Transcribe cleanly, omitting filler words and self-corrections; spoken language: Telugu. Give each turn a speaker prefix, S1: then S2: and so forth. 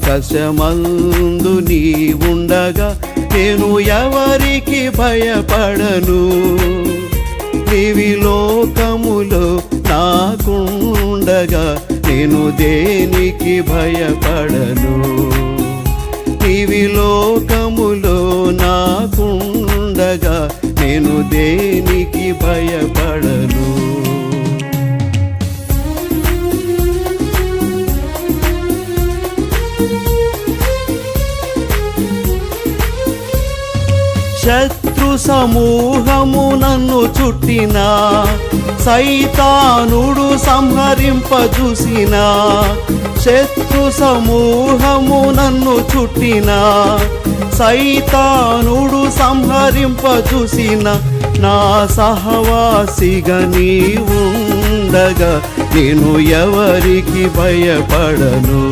S1: ఆకాశమందు నీ ఉండగా నేను ఎవరికి భయపడను. నీవి లోకములో నాకుండగా నేను దేనికి భయపడను. నీవి లోకములో నాకుండగా నేను దేనికి భయపడను. శత్రు సమూహము నన్ను చుట్టినా, సైతానుడు సంహరింపజూసినా. శత్రు సమూహము నన్ను చుట్టినా, సైతానుడు సంహరింపజూసిన. నా సహవాసిగా నీ ఉండగా నేను ఎవరికి భయపడను.